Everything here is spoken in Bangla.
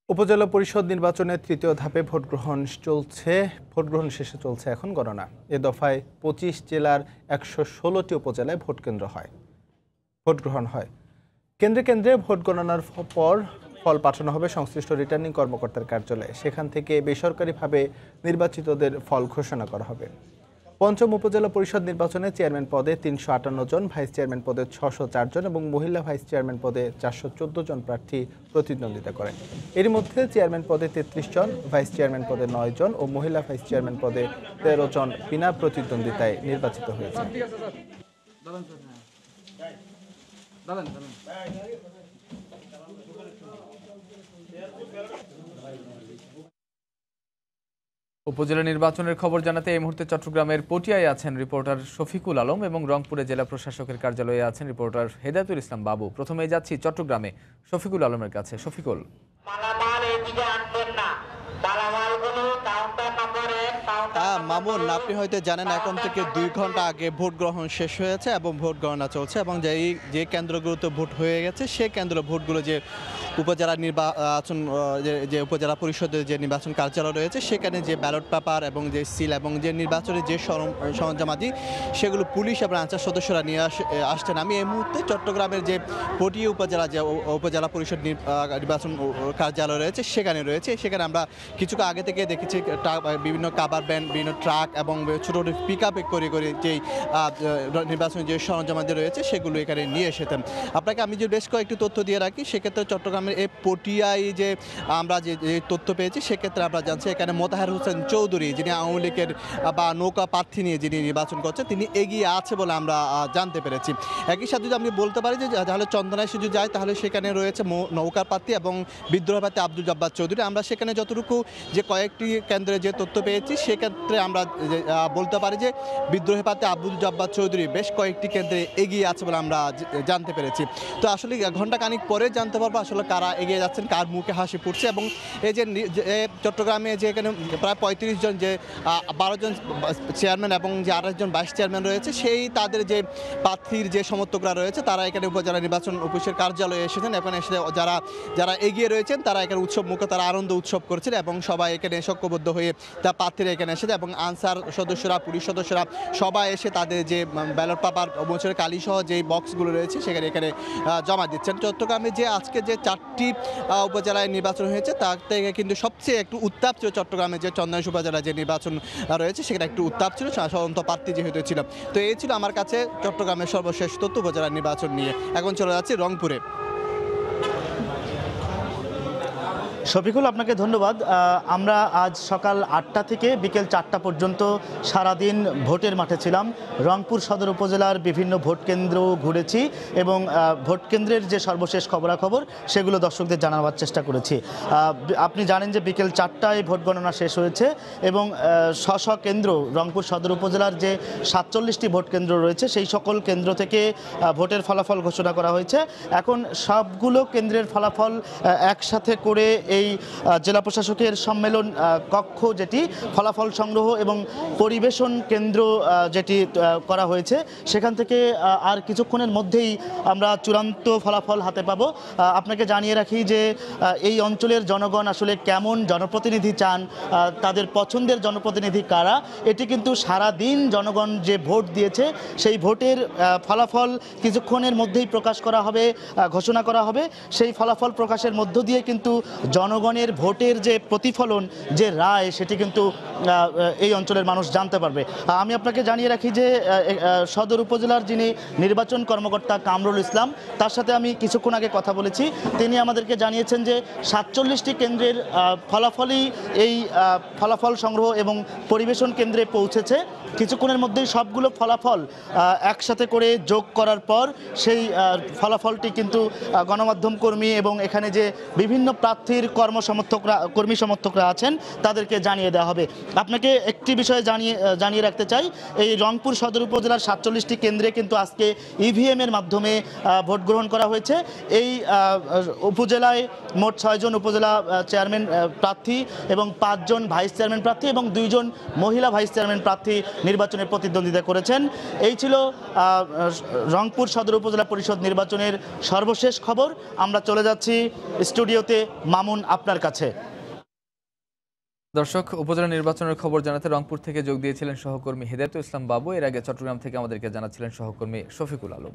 উপজেলা পরিষদ নির্বাচনের তৃতীয় ধাপে ভোটগ্রহণ শেষে চলছে এখন গণনা। এ দফায় ২৫ জেলার ১১৬টি উপজেলায় ভোটগ্রহণ হয়। কেন্দ্রে কেন্দ্রে ভোট গণনার পর ফল পাঠানো হবে সংশ্লিষ্ট রিটার্নিং কর্মকর্তার কার্যালয়ে। সেখান থেকে বেসরকারিভাবে নির্বাচিতদের ফল ঘোষণা করা হবে। পঞ্চম উপজেলা পরিষদ নির্বাচনে চেয়ারম্যান পদে ৩৫৮ জন, ভাইস চেয়ারম্যান পদে ৬০৪ জন এবং মহিলা ভাইস চেয়ারম্যান পদে ৪১৪ জন প্রার্থী প্রতিদ্বন্দ্বিতা করেন। এর মধ্যে চেয়ারম্যান পদে ৩৩ জন, ভাইস চেয়ারম্যান পদে ৯ জন ও মহিলা ভাইস চেয়ারম্যান পদে ১৩ জন বিনা প্রতিদ্বন্দ্বিতায় নির্বাচিত হয়েছে। উপজেলা নির্বাচনের খবর জানাতে এই মুহূর্তে চট্টগ্রামের পটিয়ায় আছেন রিপোর্টার শফিকুল আলম এবং রংপুরে জেলা প্রশাসকের কার্যালয়ে আছেন রিপোর্টার হেদায়েতুল ইসলাম বাবু। প্রথমেই যাচ্ছি চট্টগ্রামে শফিকুল আলমের কাছে। শফিকুল, মামুন, আপনি হয়তো জানেন এখন থেকে ২ ঘন্টা আগে ভোট গ্রহণ শেষ হয়েছে এবং ভোট গণনা চলছে এবং যে কেন্দ্রগুলোতে ভোট হয়ে গেছে সে কেন্দ্র ভোটগুলো যে উপজেলা নির্বাচন যে উপজেলা পরিষদের যে নির্বাচন কার্যালয় রয়েছে সেখানে যে ব্যালট পেপার এবং যে সিল এবং যে নির্বাচনের যে সরঞ্জামাদি সেগুলো পুলিশ এবং আনসার সদস্যরা নিয়ে আসছেন। আমি এই মুহূর্তে চট্টগ্রামের যে পটিয়া উপজেলা যে উপজেলা পরিষদ নির্বাচন কার্যালয় রয়েছে সেখানে আমরা কিছুক্ষণ আগে থেকে দেখেছি বিভিন্ন কাভার ভ্যান, বিভিন্ন ট্রাক এবং ছোটো ছোটো পিক আপে করে যেই নির্বাচনের যে সরঞ্জামাদি রয়েছে সেগুলো এখানে নিয়ে এসেছেন। আপনাকে আমি যে বেশ কয়েকটি তথ্য দিয়ে রাখি, সেক্ষেত্রে চট্টগ্রামের এই পটিয়ায় যে আমরা যে তথ্য পেয়েছি সেক্ষেত্রে আমরা জানছি এখানে মোতাহার হোসেন চৌধুরী, যিনি আওয়ামী লীগের বা নৌকা প্রার্থী নিয়ে যিনি নির্বাচন করছেন, তিনি এগিয়ে আছে বলে আমরা জানতে পেরেছি। একই সাথে যদি আমি বলতে পারি যে তাহলে চন্দনায় যদি যায় তাহলে সেখানে রয়েছে নৌকা প্রার্থী এবং বিদ্রোহ প্রার্থী আব্দুল জব্বার চৌধুরী। আমরা সেখানে যতটুকু যে কয়েকটি কেন্দ্রে যে তথ্য পেয়েছি সেক্ষেত্রে আমরা বলতে পারি যে বিদ্রোহী প্রার্থী আব্দুল জব্বার চৌধুরী বেশ কয়েকটি কেন্দ্রে এগিয়ে আছে বলে আমরা জানতে পেরেছি। তো আসলে ঘণ্টাখানিক পরে জানতে পারবো আসলে কারা এগিয়ে যাচ্ছেন, কার মুখে হাসি ফুটছে। এবং এই যে চট্টগ্রামে যে এখানে প্রায় ৩৫ জন যে ১২ জন চেয়ারম্যান এবং যে ২৮ জন ভাইস চেয়ারম্যান রয়েছে সেই তাদের যে প্রার্থীর যে সমর্থকরা রয়েছে তারা এখানে উপজেলা নির্বাচন অফিসের কার্যালয়ে এসেছেন। এখানে এসে যারা এগিয়ে রয়েছেন তারা এখানে উৎসব মুখে তারা আনন্দ উৎসব করছেন এবং সবাই এখানে ঐক্যবদ্ধ হয়ে তার প্রার্থীরা এখানে এসেছে এবং আনসার সদস্যরা, পুলিশ সদস্যরা সবাই এসে তাদের যে ব্যালট পেপার মোচরের কালিসহ যে বক্সগুলো রয়েছে সেখানে এখানে জমা দিচ্ছেন। চট্টগ্রামে যে আজকে যে 4টি উপজেলায় নির্বাচন হয়েছে তার থেকে কিন্তু সবচেয়ে একটু উত্তাপ ছিল চট্টগ্রামে যে চন্দনাইশ উপজেলায় যে নির্বাচন রয়েছে সেখানে একটু উত্তাপ ছিল, স্বতন্ত্র প্রার্থী যেহেতু ছিল। তো এই ছিল আমার কাছে চট্টগ্রামের সর্বশেষ তথ্য উপজেলার নির্বাচন নিয়ে। এখন চলে যাচ্ছি রংপুরে। শফিকুল, আপনাকে ধন্যবাদ। আমরা আজ সকাল ৮টা থেকে বিকেল ৪টা পর্যন্ত সারাদিন ভোটের মাঠে ছিলাম। রংপুর সদর উপজেলার বিভিন্ন ভোট কেন্দ্র ঘুরেছি এবং ভোট কেন্দ্রের যে সর্বশেষ খবরাখবর সেগুলো দর্শকদের জানাবার চেষ্টা করেছি। আপনি জানেন যে বিকেল ৪টায় ভোট গণনা শেষ হয়েছে এবং স্ব কেন্দ্র রংপুর সদর উপজেলার যে ৪৭টি ভোট কেন্দ্র রয়েছে সেই সকল কেন্দ্র থেকে ভোটের ফলাফল ঘোষণা করা হয়েছে। এখন সবগুলো কেন্দ্রের ফলাফল একসাথে করে এই জেলা প্রশাসকের সম্মেলন কক্ষ যেটি ফলাফল সংগ্রহ এবং পরিবেশন কেন্দ্র যেটি করা হয়েছে সেখান থেকে আর কিছুক্ষণের মধ্যেই আমরা চূড়ান্ত ফলাফল হাতে পাব। আপনাকে জানিয়ে রাখি যে এই অঞ্চলের জনগণ আসলে কেমন জনপ্রতিনিধি চান, তাদের পছন্দের জনপ্রতিনিধি কারা, এটি কিন্তু সারা দিন জনগণ যে ভোট দিয়েছে সেই ভোটের ফলাফল কিছুক্ষণের মধ্যেই প্রকাশ করা হবে, ঘোষণা করা হবে। সেই ফলাফল প্রকাশের মধ্য দিয়ে কিন্তু জনগণের ভোটের যে প্রতিফলন, যে রায়, সেটি কিন্তু এই অঞ্চলের মানুষ জানতে পারবে। আমি আপনাকে জানিয়ে রাখি যে সদর উপজেলার যিনি নির্বাচন কর্মকর্তা কামরুল ইসলাম, তার সাথে আমি কিছুক্ষণ আগে কথা বলেছি। তিনি আমাদেরকে জানিয়েছেন যে ৪৭টি কেন্দ্রের ফলাফলই এই ফলাফল সংগ্রহ এবং পরিবেশন কেন্দ্রে পৌঁছেছে। কিছুক্ষণের মধ্যেই সবগুলো ফলাফল একসাথে করে যোগ করার পর সেই ফলাফলটি কিন্তু গণমাধ্যম কর্মী এবং এখানে যে বিভিন্ন প্রার্থীর কর্মী সমর্থকরা আছেন তাদেরকে জানিয়ে দেওয়া হবে। আপনাকে একটি বিষয়ে জানিয়ে রাখতে চাই, এই রংপুর সদর উপজেলার ৪৭টি কেন্দ্রে কিন্তু আজকে ইভিএম এর মাধ্যমে ভোট গ্রহণ করা হয়েছে। এই উপজেলায় মোট ৬ জন উপজেলা চেয়ারম্যান প্রার্থী এবং ৫ জন ভাইস চেয়ারম্যান প্রার্থী এবং ২ জন মহিলা ভাইস চেয়ারম্যান প্রার্থী নির্বাচনে প্রতিদ্বন্দ্বিতা করেছেন। এই ছিল রংপুর সদর উপজেলা পরিষদ নির্বাচনের সর্বশেষ খবর। আমরা চলে যাচ্ছি স্টুডিওতে মামুন আপনার কাছে। দর্শক, উপজেলা নির্বাচনের খবর জানাতে রংপুর থেকে যোগ দিয়েছিলেন সহকর্মী হেদায়েতুল ইসলাম বাবু। এর আগে চট্টগ্রাম থেকে আমাদেরকে জানাচ্ছিলেন সহকর্মী শফিকুল আলম।